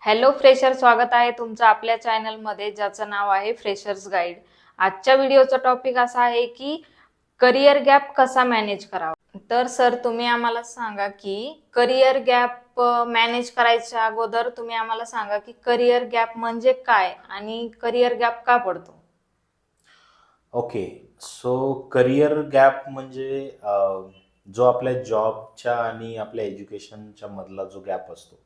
Hello fresher, स्वागत आहे तुमचं आपल्या चॅनलमध्ये ज्याचं नाव आहे फ्रेशर्स गाईड. आजच्या व्हिडिओचा टॉपिक असा आहे की करिअर गॅप कसा मॅनेज करावा. तर सर, तुम्ही आम्हाला सांगा की करिअर गॅप मॅनेज करायच्या अगोदर तुम्ही आम्हाला सांगा की करिअर गॅप म्हणजे काय आणि करिअर गॅप का पडतो. ओके. सो करिअर गॅप म्हणजे जो आपल्या जॉबच्या आणि आपल्या एज्युकेशनच्या मधला जो गॅप असतो,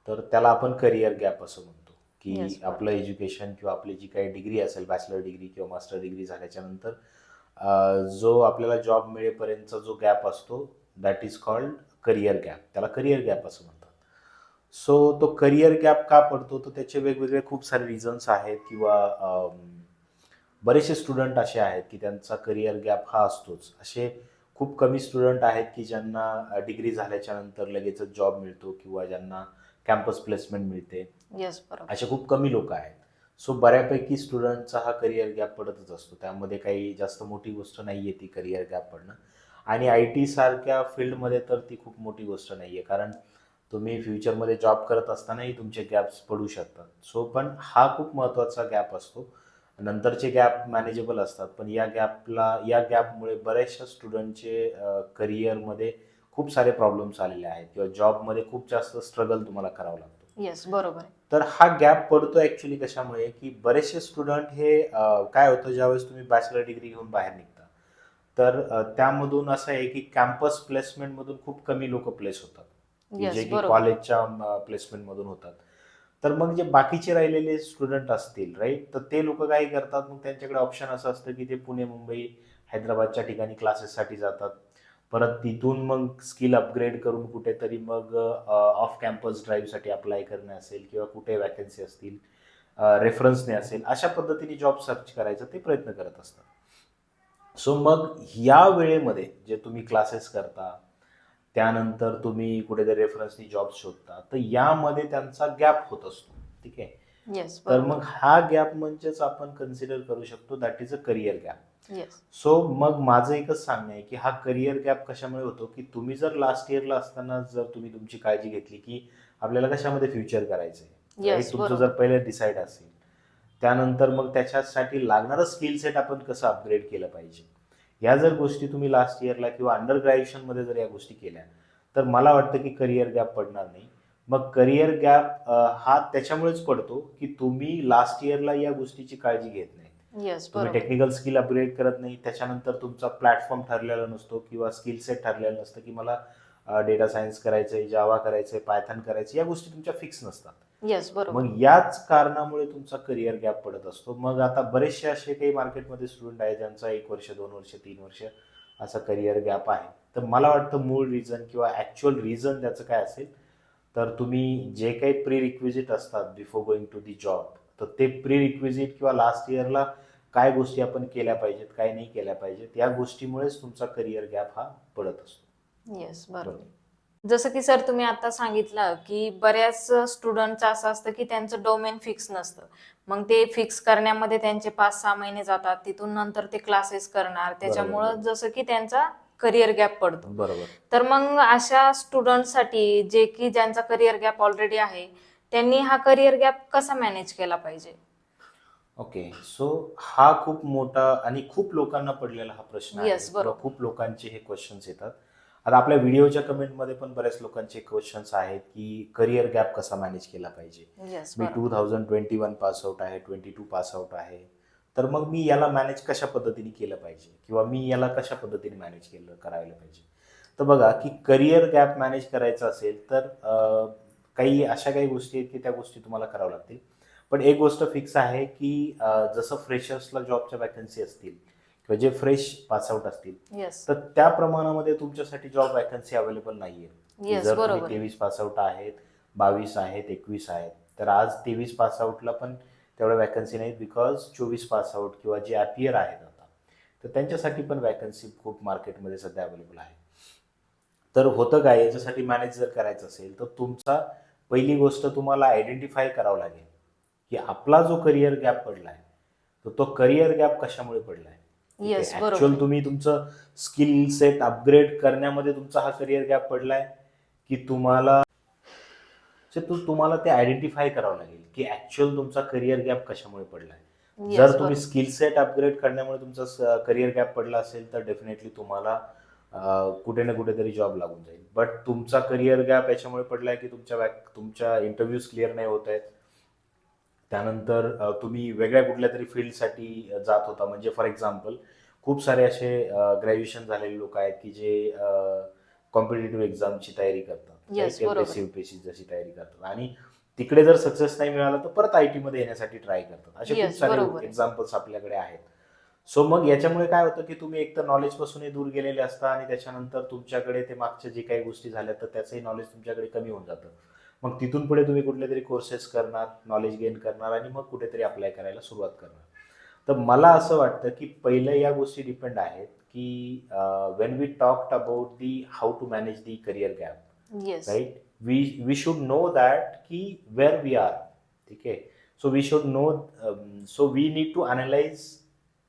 तर त्याला आपण करिअर गॅप असं म्हणतो. येस, की आपलं बरोबर. एज्युकेशन किंवा आपली जी काही डिग्री असेल, बॅचलर डिग्री किंवा मास्टर डिग्री झाल्याच्या नंतर जो आपल्याला जॉब मिळेपर्यंतचा जो गॅप असतो, that is called career gap. त्याला करिअर गॅप असं म्हणतात. सो तो करिअर गॅप का पडतो, तर त्याचे वेगवेगळे खूप सारे रिझन्स आहेत किंवा बरेचसे स्टुडंट असे आहेत की त्यांचा करिअर गॅप हा असतोच. असे खूप कमी स्टुडंट आहेत की ज्यांना डिग्री झाल्याच्या नंतर लगेचच जॉब मिळतो किंवा ज्यांना कॅम्पस प्लेसमेंट मिळते. येस, बरोबर. असे खूप कमी लोक आहेत. सो बऱ्यापैकी स्टुडंटचा हा करिअर गॅप पडतच असतो. त्यामध्ये काही जास्त मोठी गोष्ट नाही आहे ती करिअर गॅप पडणं. आणि आय टी सारख्या फील्डमध्ये तर ती खूप मोठी गोष्ट नाही आहे, कारण तुम्ही फ्युचरमध्ये जॉब करत असतानाही तुमचे गॅप्स पडू शकतात. सो पण हा खूप महत्त्वाचा गॅप असतो. नंतरचे गॅप मॅनेजेबल असतात, पण या गॅपमुळे बऱ्याचशा स्टुडंटचे करिअरमध्ये खूप सारे प्रॉब्लेम्स आलेले आहेत किंवा जॉबमध्ये खूप जास्त स्ट्रगल तुम्हाला करावं लागतो. येस, बरोबर. तर हा गॅप पडतो ॲक्च्युली कशामुळे, की बरेचसे स्टुडंट हे काय होतं, ज्यावेळेस तुम्ही बॅचलर डिग्री घेऊन बाहेर निघता, तर त्यामधून असं आहे की कॅम्पस प्लेसमेंटमधून खूप कमी लोक प्लेस होतात, की जे येस, की बरोबर. कॉलेजच्या प्लेसमेंटमधून होतात. तर मग जे बाकीचे राहिलेले स्टुडंट असतील, राईट, तर ते लोक काय करतात, मग त्यांच्याकडे ऑप्शन असं असतं की ते पुणे, मुंबई, हैदराबादच्या ठिकाणी क्लासेससाठी जातात. परत तिथून मग स्किल अपग्रेड करून कुठेतरी मग ऑफ कॅम्पस ड्राईव्हसाठी अप्लाय करणं असेल किंवा कुठे वॅकन्सी असतील, रेफरन्सने असेल, अशा पद्धतीने जॉब सर्च करायचा ते प्रयत्न करत असतात. सो मग या वेळेमध्ये जे तुम्ही क्लासेस करता, त्यानंतर तुम्ही कुठेतरी रेफरन्सनी जॉब शोधता, तर यामध्ये त्यांचा गॅप होत असतो. ठीक आहे. येस, तर बरोबर. मग हा गॅप म्हणजेच आपण कन्सिडर करू शकतो that is a career gap. Yes. So मग माझं एकच सांगणं आहे की हा करिअर गॅप कशामुळे होतो, की तुम्ही जर लास्ट इयरला असताना जर तुम्ही तुमची काळजी घेतली की आपल्याला कशामध्ये फ्युचर करायचं आहे, राईट, येस, तुमचं जर बरोबर. पहिले डिसाईड असेल, त्यानंतर मग त्याच्यासाठी लागणारं स्किल सेट आपण कसं अपग्रेड केलं पाहिजे, या जर गोष्टी तुम्ही लास्ट इयरला किंवा अंडर ग्रॅज्युएशनमध्ये जर या गोष्टी केल्या, तर मला वाटतं की करिअर गॅप पडणार नाही. मग करिअर गॅप हा त्याच्यामुळेच पडतो की तुम्ही लास्ट इयरला या गोष्टीची काळजी घेत नाही. येस, तुम्ही बरोबर. टेक्निकल स्किल अपग्रेड करत नाही, त्याच्यानंतर तुमचा प्लॅटफॉर्म ठरलेला नसतो किंवा स्किल सेट ठरलेलं नसतं की मला डेटा सायन्स करायचं आहे, जावा करायचं आहे, पायथन करायचं, या गोष्टी तुमच्या फिक्स नसतात. येस, बरोबर. मग याच कारणामुळे तुमचा करिअर गॅप पडत असतो. मग आता बरेचसे असे काही मार्केटमध्ये स्टुडंट आहेत ज्यांचा 1 वर्ष, 2 वर्ष, 3 वर्ष असा करिअर गॅप आहे. तर मला वाटतं मूळ रिझन किंवा ॲक्च्युअल रिझन त्याचं काय असेल, तर तुम्ही जे काही प्री रिक्विजिट असतात before going to the job, तर ते प्री रिक्विजिट किंवा लास्ट इयरला काय गोष्टी आपण केल्या पाहिजेत, काय नाही केल्या पाहिजेत, या गोष्टीमुळेच तुमचा करिअर गॅप हा पडत असतो. येस, बरोबर. बरोबर. जसं की सर तुम्ही आता सांगितलं की बऱ्याच स्टुडंटचं असं असतं की त्यांचं डोमेन फिक्स नसतं. मग ते फिक्स करण्यामध्ये त्यांचे 5-6 महिने जातात. तिथून नंतर ते क्लासेस करणार. बरोबर. त्याच्यामुळं बरोबर. जसं की त्यांचा करिअर गॅप पडतो. बरोबर. तर मग अशा स्टुडंटसाठी जे की ज्यांचा करिअर गॅप ऑलरेडी आहे, त्यांनी हा करिअर गॅप कसा मॅनेज केला पाहिजे? ओके. सो हा खूप मोठा आणि खूप लोकांना पडलेला हा प्रश्न आहे येस, किंवा बरोबर. खूप लोकांचे हे क्वेश्चन्स येतात. आता आपल्या व्हिडिओच्या कमेंटमध्ये पण बऱ्याच लोकांचे क्वेश्चन्स आहेत की करिअर गॅप कसा मॅनेज केला पाहिजे. येस, मी बरोबर. 2021 पास आउट आहे, 22 पास आउट आहे. तर मग मी याला मॅनेज कशा पद्धतीने केलं पाहिजे किंवा मी याला कशा पद्धतीने मॅनेज करायला पाहिजे. तर बघा की करिअर गॅप मॅनेज करायचं असेल तर काही गोष्टी आहेत की त्या गोष्टी तुम्हाला कराव्या लागतील. पण एक गोष्ट फिक्स आहे की जसं फ्रेशर्सला जॉबच्या वॅकन्सी असतील किंवा जे फ्रेश पासआउट असतील, येस. तर त्या प्रमाणामध्ये तुमच्यासाठी जॉब वॅकन्सी अवेलेबल नाही आहे. की येस, जर तुम्ही बरोबर. 23 पासआउट आहेत, 22 आहेत, 21 आहेत, तर आज 23 पासआउटला पण तेवढ्या वॅकन्सी नाहीत, बिकॉज 24 पासआउट किंवा जे ॲपियर आहेत आता, तर त्यांच्यासाठी पण वॅकन्सी खूप मार्केटमध्ये सध्या अवेलेबल आहे. तर होतं काय, याच्यासाठी मॅनेज जर करायचं असेल तर तुमचा पहिली गोष्ट तुम्हाला आयडेंटिफाय करावं लागेल की आपला जो करिअर गॅप पडलाय, तर तो करिअर गॅप कशामुळे पडलाय. ठीक येस, आहे, बरोबर ऍक्च्युअल आहे. तुम्ही तुमचं स्किल सेट अपग्रेड करण्यामध्ये तुमचा हा करिअर गॅप पडलाय, की तुम्हाला तुम्हाला ते आयडेंटिफाय करावं लागेल की ऍक्च्युअल तुमचा करिअर गॅप कशामुळे पडलाय. Yes, जर तुम्ही बरोबर. स्किल सेट अपग्रेड करण्यामुळे तुमचा करिअर गॅप पडला असेल तर डेफिनेटली तुम्हाला कुठे ना कुठेतरी जॉब लागून जाईल. बट तुमचा करिअर गॅप याच्यामुळे पडलाय की तुमच्या इंटरव्ह्यूज क्लिअर नाही होत आहेत. त्यानंतर तुम्ही वेगळ्या कुठल्या तरी फील्डसाठी जात होता. म्हणजे फॉर एक्झाम्पल खूप सारे असे ग्रॅज्युएशन झालेले लोक आहेत की जे कॉम्पिटेटिव्ह एक्झामची तयारी करतात, Yes, राईट, बरोबर. एमपीएससी युपीएससी जशी तयारी करतात आणि तिकडे जर सक्सेस नाही मिळाला तर परत आयटी मध्ये येण्यासाठी ट्राय करतात. असे खूप Yes, सारे बरोबर. एक्झाम्पल्स आपल्याकडे आहेत. सो मग याच्यामुळे काय होतं की तुम्ही एक तर नॉलेज पासूनही दूर गेलेले असता आणि त्याच्यानंतर तुमच्याकडे ते मागच्या जे काही गोष्टी झाल्या तर त्याचंही नॉलेज तुमच्याकडे कमी होऊन जातं. मग तिथून पुढे तुम्ही कुठले तरी कोर्सेस करणार, नॉलेज गेन करणार आणि मग कुठेतरी अप्लाय करायला सुरुवात करणार. तर मला असं वाटतं की पहिलं या गोष्टी डिपेंड आहेत की when we talked about the how to manage the career gap, Yes. Right, we should know that की वेअर वी आर. ठीक आहे. So we should know, so we need to analyse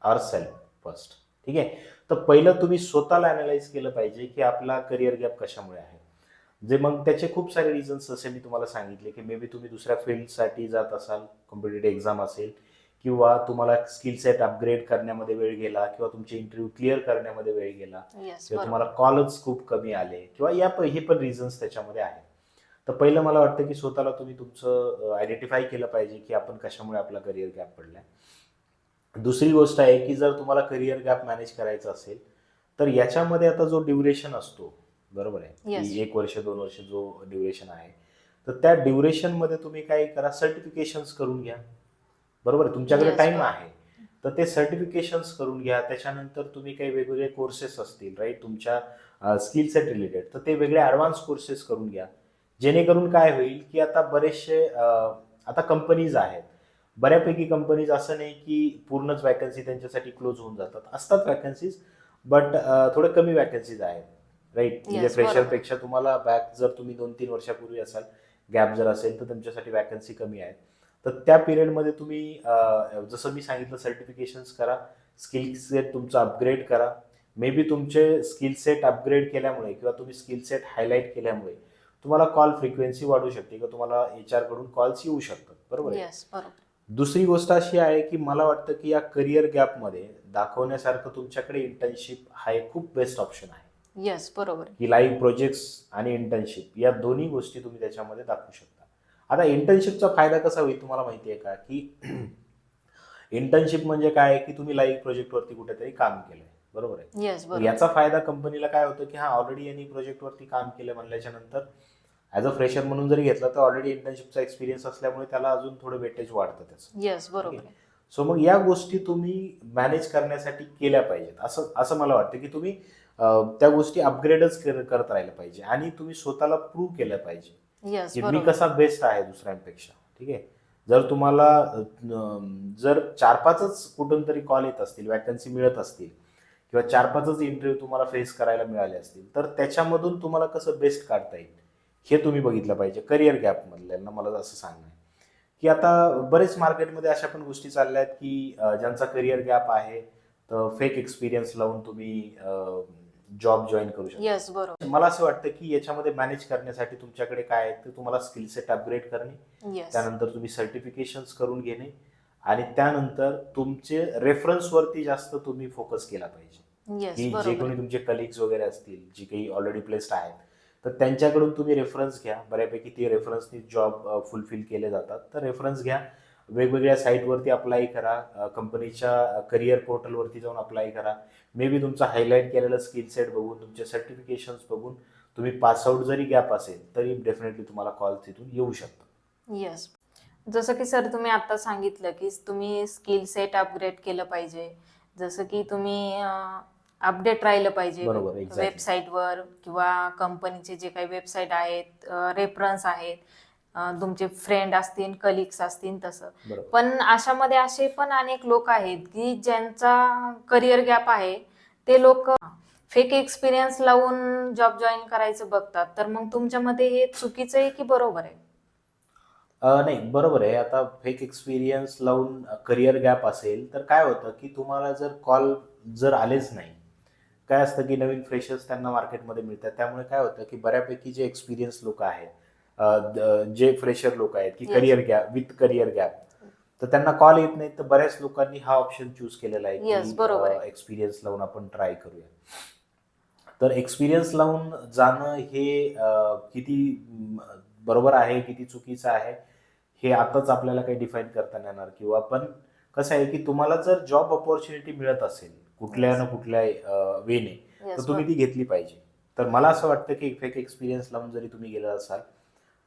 our self first. ठीक आहे. तर पहिलं तुम्ही स्वतःला analyse केलं पाहिजे की आपला करिअर गॅप कशामुळे आहे. जे मग त्याचे खूप सारे रिझन्स जसे मी तुम्हाला सांगितले की मे बी तुम्ही दुसऱ्या फील्डसाठी जात असाल, कॉम्पिटेटिव्ह एक्झाम असेल, किंवा तुम्हाला स्किल सेट अपग्रेड करण्यामध्ये वेळ गेला, किंवा तुमचे इंटरव्ह्यू क्लिअर करण्यामध्ये वेळ गेला, Yes, किंवा बरोबर. तुम्हाला कॉलच खूप कमी आले, किंवा हे पण रिझन्स त्याच्यामध्ये आहेत. तर पहिलं मला वाटतं की स्वतःला तुम्ही तुमचं आयडेंटिफाय केलं पाहिजे की आपण कशामुळे आपला करिअर गॅप पडलाय. दुसरी गोष्ट आहे की जर तुम्हाला करिअर गॅप मॅनेज करायचं असेल तर याच्यामध्ये आता जो ड्युरेशन असतो, बरोबर आहे, Yes. की 1 वर्ष 2 वर्ष जो ड्युरेशन आहे, तर त्या ड्युरेशनमध्ये तुम्ही काय करा, सर्टिफिकेशन्स करून घ्या. बरोबर आहे, तुमच्याकडे Yes, टाइम बरोबर. आहे तर ते सर्टिफिकेशन्स करून घ्या. त्याच्यानंतर तुम्ही काही वेगवेगळे कोर्सेस असतील, राईट, तुमच्या स्किल सेट रिलेटेड, तर ते वेगळे ॲडव्हान्स कोर्सेस करून घ्या. जेणेकरून काय होईल की आता बरेचसे आता कंपनीज आहेत, बऱ्यापैकी कंपनीज, असं नाही की पूर्णच वॅकन्सी त्यांच्यासाठी क्लोज होऊन जातात, असतात वॅकन्सीज, बट थोडे कमी वॅकन्सीज आहेत, राईट. म्हणजे Yes, बरोबर. फ्रेशरपेक्षा तुम्हाला बॅक जर तुम्ही 2-3 वर्षापूर्वी असाल, गॅप जर असेल तर तुमच्यासाठी वॅकन्सी कमी आहेत. तर त्या पिरियडमध्ये तुम्ही जसं मी सांगितलं, सर्टिफिकेशन्स करा, स्किल सेट तुमचं अपग्रेड करा. मे बी तुमचे स्किल सेट अपग्रेड केल्यामुळे किंवा तुम्ही स्किल सेट हायलाईट केल्यामुळे तुम्हाला कॉल फ्रिक्वेन्सी वाढू शकते, किंवा तुम्हाला HR कडून कॉल्स येऊ शकतात, बरोबर आहे. Yes, बरोबर. दुसरी गोष्ट अशी आहे की मला वाटतं की या करिअर गॅपमध्ये दाखवण्यासारखं तुमच्याकडे इंटर्नशिप हा एक खूप बेस्ट ऑप्शन आहे. Yes, बरोबर. की लाईव्ह प्रोजेक्ट्स आणि इंटर्नशिप या दोन्ही गोष्टी तुम्ही त्याच्यामध्ये दाखवू शकता. आता इंटर्नशिपचा फायदा कसा होईल तुम्हाला माहिती आहे का, की इंटर्नशिप म्हणजे काय, की तुम्ही लाईव्ह प्रोजेक्टवरती कुठेतरी काम केलंय, बरोबर आहे. Yes, तर बरोबर. याचा फायदा कंपनीला काय होतं की हा ऑलरेडी यांनी प्रोजेक्टवरती काम केलं म्हणल्याच्या नंतर ॲज अ फ्रेशर म्हणून जरी घेतलं तर ऑलरेडी इंटर्नशिपचा एक्सपिरियन्स असल्यामुळे त्याला अजून थोडं वेटेज वाढतं त्याचं. Yes, बरोबर आहे. सो मग या गोष्टी तुम्ही मॅनेज करण्यासाठी केल्या पाहिजेत, असं असं मला वाटतं की तुम्ही त्या गोष्टी अपग्रेडच करत राहिलं पाहिजे आणि तुम्ही स्वतःला प्रूव्ह केलं पाहिजे Yes, की मी बरोबर. कसा बेस्ट आहे दुसऱ्यांपेक्षा. ठीक आहे. जर तुम्हाला जर 4-5च कुठून तरी कॉल येत असतील, वॅकन्सी मिळत असतील, किंवा 4-5च इंटरव्ह्यू तुम्हाला फेस करायला मिळाले असतील, तर त्याच्यामधून तुम्हाला कसं बेस्ट काढता येईल हे तुम्ही बघितलं पाहिजे. करिअर गॅप मधल्यांना मला असं सांगणं आहे की आता बरेच मार्केटमध्ये अशा पण गोष्टी चालल्या आहेत की ज्यांचा करिअर गॅप आहे तर फेक एक्सपिरियन्स लावून तुम्ही जॉब जॉईन करू शकता. Yes, बरोबर. मला असं वाटतं की याच्यामध्ये मॅनेज करण्यासाठी तुमच्याकडे काय आहे, तर तुम्हाला स्किल सेट अपग्रेड करणे, Yes. त्यानंतर तुम्ही सर्टिफिकेशन्स करून घेणे, आणि त्यानंतर तुमचे रेफरन्सवरती जास्त तुम्ही फोकस केला पाहिजे. Yes, की जे बरोबर. कोणी तुमचे कलिग्स वगैरे असतील, जी काही ऑलरेडी प्लेस्ड आहेत, तर त्यांच्याकडून तुम्ही रेफरन्स घ्या. बऱ्यापैकी ते रेफरन्सनी जॉब फुलफिल केले जातात. तर रेफरन्स घ्या, वेगवेगळ्या साईटवरती अप्लाय करा, कंपनीच्या करिअर पोर्टलवरती जाऊन अप्लाय करा. मे बी तुमचा हायलाईट केलेला स्किल सेट बघून, तुमचे सर्टिफिकेशन्स बघून तुम्ही पासआउट जरी गॅप असेल तरी डेफिनेटली तुम्हाला कॉल तिथून येऊ शकतो. येस. जसं की सर तुम्ही आता सांगितलं की तुम्ही स्किल सेट अपग्रेड केलं पाहिजे. जसं की तुम्ही अपडेट राहिलं पाहिजे बरोबर, एक्झॅक्टली. वेबसाईटवर किंवा कंपनीचे जे काही वेबसाईट आहेत, रेफरन्स आहेत, तुमचे फ्रेंड असतील, कलिग्स असतील तसं. बरोबर. पण अशामध्ये असे पण अनेक लोक आहेत की ज्यांचा करिअर गॅप आहे, ते लोक फेक एक्सपिरियन्स लावून जॉब जॉईन करायचं बघतात. तर मग तुमच्या मते हे चुकीचं आहे की बरोबर आहे? नाही, बरोबर आहे. आता फेक एक्सपिरियन्स लावून करिअर गॅप असेल तर काय होतं की तुम्हाला जर कॉल जर आलेच नाही, काय असतं की नवीन फ्रेशर्स त्यांना मार्केटमध्ये मिळतात, त्यामुळे काय होतं की बऱ्यापैकी जे एक्सपिरियन्स लोक आहेत जे फ्रेशर लोक आहेत की Yes. Career gap with career gap, तर त्यांना कॉल येत नाही. तर बऱ्याच लोकांनी हा ऑप्शन चूज केलेला आहे Yes, बरोबर की आहे. एक्सपिरियन्स लावून आपण ट्राय करूया. तर एक्सपिरियन्स लावून जाणं हे किती बरोबर आहे किती चुकीचं आहे हे आताच आपल्याला काही डिफाईन करता नाही येणार. किंवा पण कसं आहे की तुम्हाला जर जॉब ऑपॉर्च्युनिटी मिळत असेल कुठल्या Yes. ना कुठल्या वेने, तर Yes, तुम्ही ती घेतली पाहिजे. तर मला असं वाटतं की फेक एक्सपिरियन्स लावून जरी तुम्ही गेला असाल,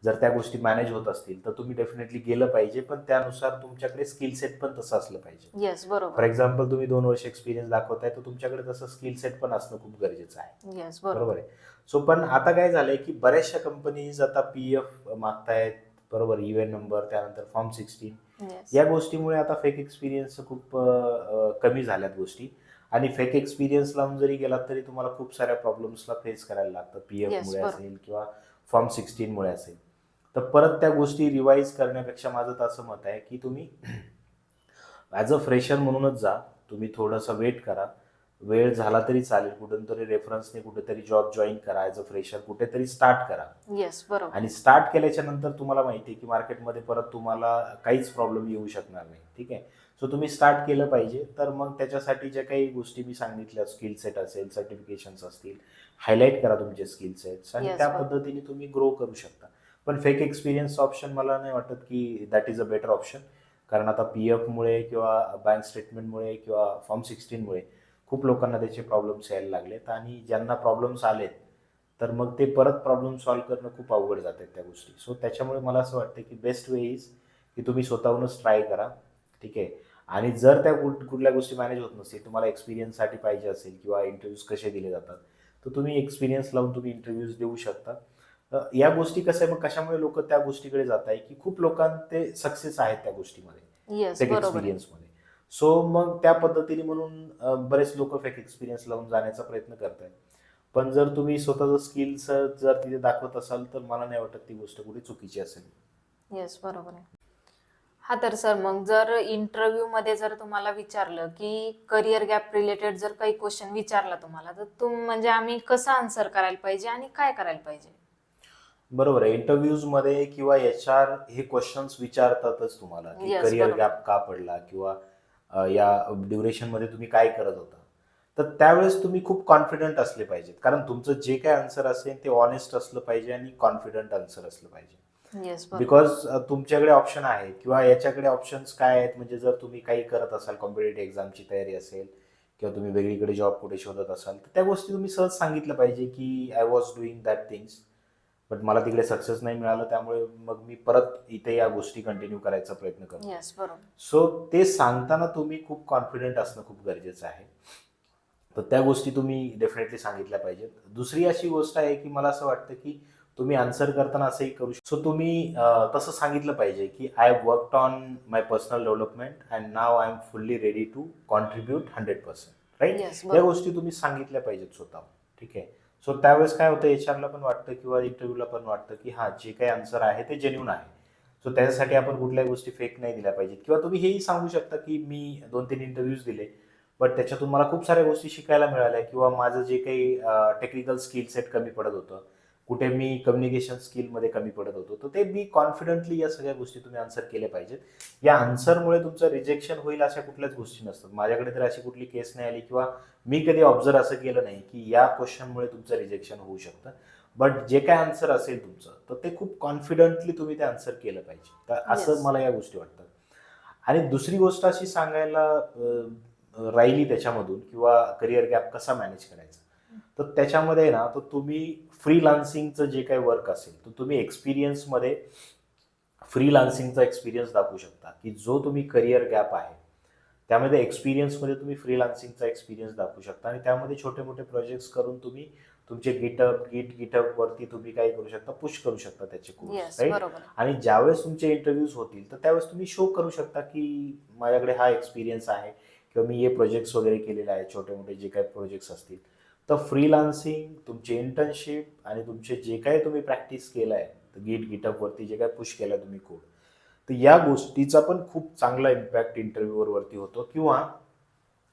जर त्या गोष्टी मॅनेज होत असतील तर तुम्ही डेफिनेटली गेलं पाहिजे. पण त्यानुसार तुमच्याकडे स्किल सेट पण तसं असलं पाहिजे. येस, बरोबर फॉर आहे. एक्झाम्पल तुम्ही 2 वर्ष एक्सपिरियन्स दाखवताय, तर तुमच्याकडे तसं स्किल सेट पण असणं खूप गरजेचं आहे. येस, बरोबर. बरोबर आहे. सो पण आता काय झालंय की बऱ्याचशा कंपनीज आता पीएफ मागतायत, बरोबर, इव्हेंट नंबर, त्यानंतर फॉर्म 16, येस. या गोष्टीमुळे आता फेक एक्सपिरियन्स खूप कमी झाल्यात गोष्टी. आणि फेक एक्सपिरियन्स लावून जरी गेलात तरी तुम्हाला खूप साऱ्या प्रॉब्लेम्सला फेस करायला लागतं. पीएफ Yes, मुळे बरोबर. असेल किंवा फॉर्म 16 मुळे असेल. तर परत त्या गोष्टी रिवाईज करण्यापेक्षा माझं तर असं मत आहे की तुम्ही ॲज अ फ्रेशर म्हणूनच जा. तुम्ही थोडंसं वेट करा. वेळ झाला तरी चालेल, कुठून रेफरन्सने कुठेतरी जॉब जॉईन करा. ॲज अ फ्रेशर कुठेतरी स्टार्ट करा. येस, बरोबर. आणि स्टार्ट केल्याच्या नंतर तुम्हाला माहिती आहे की मार्केटमध्ये परत तुम्हाला काहीच प्रॉब्लेम येऊ शकणार नाही. ठीक आहे. सो तुम्ही स्टार्ट केलं पाहिजे. तर मग त्याच्यासाठी ज्या काही गोष्टी मी सांगितल्या, स्किल सेट असेल, सर्टिफिकेशन्स असतील, हायलाईट करा तुमचे स्किल सेट्स आणि Yes, त्या बरोबर. पद्धतीने तुम्ही ग्रो करू शकता. पण फेक एक्सपिरियन्स ऑप्शन मला नाही वाटत की that is a better option. कारण आता पीएफमुळे किंवा बँक स्टेटमेंटमुळे किंवा फॉर्म 16मुळे खूप लोकांना त्याचे प्रॉब्लेम्स यायला लागलेत. आणि ज्यांना प्रॉब्लेम्स आलेत तर मग ते परत प्रॉब्लेम सॉल्व्ह करणं खूप अवघड जात आहेत त्या गोष्टी. सो त्याच्यामुळे मला असं वाटतं की बेस्ट वे इज की तुम्ही स्वतःहूनच ट्राय करा. ठीक आहे. आणि जर त्या कुठल्या गोष्टी मॅनेज होत नसतील, तुम्हाला एक्सपिरियन्ससाठी पाहिजे असेल किंवा इंटरव्ह्यूज कसे दिले जातात, तर तुम्ही एक्सपिरियन्स लावून तुम्ही इंटरव्ह्यूज देऊ शकता. या गोष्टी कसं आहे, मग कशामुळे लोक त्या गोष्टीकडे जात आहे की खूप लोकांना ते सक्सेस आहेत त्या गोष्टीमध्ये, येस, फेक बरोबर आहे. एक्सपिरियन्समध्ये. सो मग त्या पद्धतीने म्हणून बरेच लोक फेक एक्सपिरियन्स लावून जाण्याचा प्रयत्न करतायत. पण जर तुम्ही स्वतःचं स्किल्स जर तिथे दाखवत असाल तर मला नाही वाटत ती गोष्ट कुठे चुकीची असेल. येस, बरोबर आहे. हा, तर सर मग जर इंटरव्ह्यू मध्ये जर तुम्हाला विचारलं की करिअर गॅप रिलेटेड जर काही क्वेश्चन विचारला तुम्हाला, तर म्हणजे आम्ही कसं आन्सर करायला पाहिजे आणि काय करायला पाहिजे? बरोबर आहे. इंटरव्ह्यूज मध्ये किंवा HR हे क्वेश्चन्स विचारतातच तुम्हाला की येस, करिअर बरोबर. गॅप का पडला किंवा या ड्युरेशन मध्ये तुम्ही काय करत होता. तर त्यावेळेस तुम्ही खूप कॉन्फिडंट असले पाहिजेत. कारण तुमचं जे काय आन्सर असेल ते ऑनेस्ट असलं पाहिजे आणि कॉन्फिडंट आन्सर असलं पाहिजे. येस, बरोबर. बिकॉज तुमच्याकडे ऑप्शन आहेत किंवा याच्याकडे ऑप्शन्स काय आहेत, म्हणजे जर तुम्ही काही करत असाल, कॉम्पिटेटिव्ह एक्झामची तयारी असेल किंवा तुम्ही वेगळीकडे जॉब कुठे शोधत असाल, तर त्या गोष्टी तुम्ही सहज सांगितलं पाहिजे की I was doing that things, but मला तिकडे सक्सेस नाही मिळालं, त्यामुळे मग मी परत इथे या गोष्टी कंटिन्यू करायचा प्रयत्न करतो. येस, बरोबर. सो ते सांगताना तुम्ही खूप कॉन्फिडंट असणं खूप गरजेचं आहे. तर त्या गोष्टी तुम्ही डेफिनेटली सांगितल्या पाहिजेत. दुसरी अशी गोष्ट आहे की मला असं वाटतं की तुम्ही आन्सर करताना असंही करू शकतो. सो तुम्ही तसं सांगितलं पाहिजे की I have worked on my personal development and now I am fully ready to contribute 100%. Right. Yes, या बरोबर. गोष्टी तुम्ही सांगितल्या पाहिजेत स्वतः. ठीक आहे. सो त्यावेळेस काय होतं, HR ला पण वाटतं किंवा इंटरव्ह्यूला पण वाटतं की हा जे काही आन्सर आहे ते जेन्युन आहे. सो त्याच्यासाठी आपण कुठल्याही गोष्टी फेक नाही दिल्या पाहिजेत. किंवा तुम्ही हेही सांगू शकता की मी 2-3 इंटरव्ह्यूज दिले, बट त्याच्यातून मला खूप साऱ्या गोष्टी शिकायला मिळाल्या किंवा माझं जे काही टेक्निकल स्किल सेट कमी पडत होतं, कुठे मी कम्युनिकेशन स्किलमध्ये कमी पडत होतो, तर ते मी कॉन्फिडंटली या सगळ्या गोष्टी तुम्ही आन्सर केल्या पाहिजेत. या आन्सरमुळे तुमचं रिजेक्शन होईल अशा कुठल्याच गोष्टी नसतात. माझ्याकडे तर अशी कुठली केस नाही आली किंवा मी कधी ऑब्झर्व असं केलं नाही की या क्वेश्चनमुळे तुमचं रिजेक्शन होऊ शकतं. बट जे काय आन्सर असेल तुमचं, तर ते खूप कॉन्फिडंटली तुम्ही ते आन्सर केलं पाहिजे. तर असं Yes. मला या गोष्टी वाटतात. आणि दुसरी गोष्ट अशी सांगायला राहिली त्याच्यामधून किंवा करिअर गॅप कसा मॅनेज करायचा, तर त्याच्यामध्ये ना, तर तुम्ही फ्रीलान्सिंगचं जे काही वर्क असेल, तर तुम्ही एक्सपिरियन्समध्ये फ्रीलान्सिंगचा एक्सपिरियन्स दाखवू शकता की जो तुम्ही करिअर गॅप आहे त्यामध्ये एक्सपिरियन्समध्ये तुम्ही फ्रीलान्सिंगचा एक्सपिरियन्स दाखवू शकता. आणि त्यामध्ये छोटे मोठे प्रोजेक्ट्स करून तुम्ही तुमचे गिटअप वरती तुम्ही काय करू शकता, पुश करू शकता त्याचे कोर्स. Yes, right. बरोबर. आणि ज्यावेळेस तुमचे इंटरव्ह्यूज होतील तर त्यावेळेस तुम्ही शो करू शकता की माझ्याकडे हा एक्सपिरियन्स आहे किंवा मी हे प्रोजेक्ट्स वगैरे केलेले आहेत, छोटे मोठे जे काही प्रोजेक्ट्स असतील. तर फ्रीलान्सिंग, तुमचे इंटर्नशिप आणि तुमचे जे काही तुम्ही प्रॅक्टिस केलं आहे, तर गिटअपवरती जे काही पुश केलं तुम्ही कोड, तर या गोष्टीचा पण खूप चांगला इम्पॅक्ट इंटरव्ह्यूवर वरती होतो. किंवा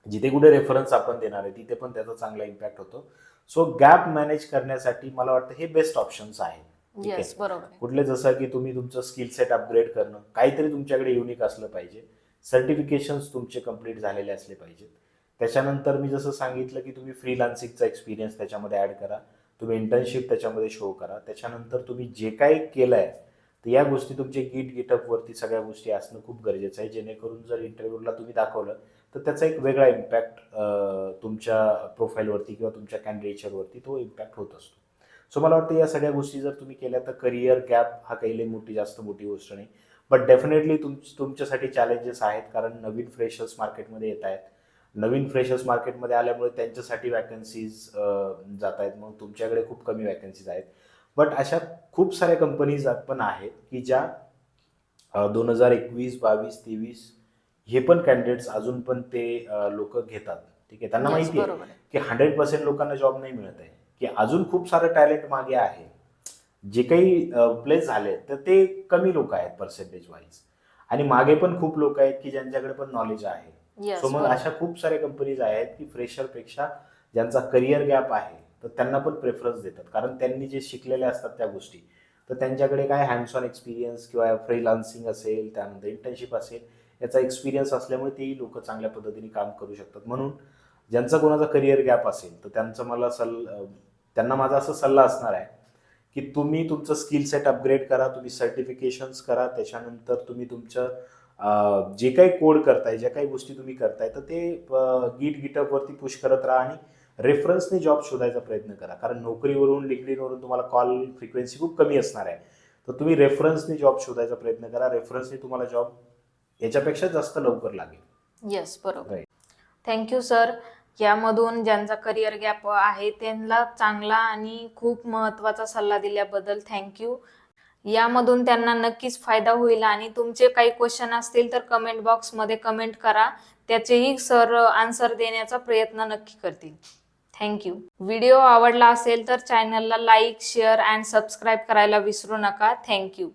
जिथे कुठे रेफरन्स आपण देणार आहे तिथे पण त्याचा चांगला इम्पॅक्ट होतो. सो गॅप मॅनेज करण्यासाठी मला वाटतं हे बेस्ट ऑप्शन्स आहे. ठीक आहे. येस, बरोबर आहे. कुठले जसं की तुम्ही तुमचं स्किल सेट अपग्रेड करणं, काहीतरी तुमच्याकडे युनिक असलं पाहिजे, सर्टिफिकेशन्स तुमचे कंप्लीट झालेले असले पाहिजेत. त्याच्यानंतर मी जसं सांगितलं की तुम्ही फ्रीलान्सिंगचा एक्सपिरियन्स त्याच्यामध्ये ऍड करा, तुम्ही इंटर्नशिप त्याच्यामध्ये शो करा. त्याच्यानंतर तुम्ही जे काही केलंय तर या गोष्टी तुमचे गिटअपवरती सगळ्या गोष्टी असणं खूप गरजेचं आहे, जेणेकरून जर इंटरव्ह्यूला तुम्ही दाखवलं तर त्याचा एक वेगळा इम्पॅक्ट तुमच्या प्रोफाईलवरती किंवा तुमच्या कॅन्डिडेचरवरती तो इम्पॅक्ट होत असतो. सो मला वाटतं या सगळ्या गोष्टी जर तुम्ही केल्या तर करिअर गॅप हा काही लई जास्त मोठी गोष्ट नाही. बट डेफिनेटली तुमच्यासाठी चॅलेंजेस आहेत, कारण नवीन फ्रेशर्स मार्केटमध्ये येत आहेत. नवीन फ्रेशर्स मार्केटमध्ये आल्यामुळे त्यांच्यासाठी वॅकन्सीज जात आहेत, मग तुमच्याकडे खूप कमी वॅकन्सीज आहेत. बट अशा खूप साऱ्या कंपनीज पण आहेत की ज्या 2021, 22, 23 हे पण कॅन्डिडेट्स अजून पण ते लोक घेतात. ठीक आहे, त्यांना येस, माहिती आहे बरोबर आहे. की 100% लोकांना जॉब नाही मिळत आहे, की अजून खूप सारं टॅलेंट मागे आहे. जे काही प्लेस झाले तर ते कमी लोक आहेत पर्सेंटेज वाईज, आणि मागे पण खूप लोक आहेत की ज्यांच्याकडे पण नॉलेज आहे. सो येस, मग बरोबर. अशा खूप साऱ्या कंपनीज आहेत की फ्रेशरपेक्षा ज्यांचा करिअर गॅप आहे तर त्यांना पण प्रेफरन्स देतात, कारण त्यांनी जे शिकलेले असतात त्या गोष्टी, तर त्यांच्याकडे काय हँड्स ऑन एक्सपिरियन्स किंवा फ्रीलान्सिंग असेल, त्यानंतर इंटर्नशिप असेल, याचा एक्सपिरियन्स असल्यामुळे तेही लोक चांगल्या पद्धतीने काम करू शकतात. म्हणून ज्यांचा कोणाचा करिअर गॅप असेल तर त्यांना माझा असा सल्ला असणार आहे की तुम्ही तुमचं स्किल सेट अपग्रेड करा, तुम्ही सर्टिफिकेशन्स करा. त्याच्यानंतर तुम्ही तुमचं जे काही कोड करताय, ज्या काही गोष्टी तुम्ही करताय, तर ते गिटअपवरती पुश करत राहा आणि रेफरन्सने जॉब शोधायचा प्रयत्न करा, कारण नोकरीवरून लिंक्डइनवरून तुम्हाला कॉल फ्रिक्वेन्सी खूप कमी असणार आहे. तर तुम्ही रेफरन्सने जॉब शोधायचा प्रयत्न करा. रेफरन्सने तुम्हाला जॉब याच्यापेक्षा जास्त लवकर लागेल. येस, बरोबर. राईट. Thank you sir. यामधून ज्यांचा करिअर गॅप आहे त्यांना चांगला आणि खूप महत्त्वाचा सल्ला दिल्याबद्दल थँक्यू. यामधून त्यांना नक्कीच फायदा होईल, आणि तुमचे काही क्वेश्चन असतील तर कमेंट बॉक्समध्ये कमेंट करा, त्याचेही सर आन्सर देण्याचा प्रयत्न नक्की करतील. थँक्यू. व्हिडिओ आवडला असेल तर चॅनलला लाईक, शेअर अँड सबस्क्राईब करायला विसरू नका. थँक्यू.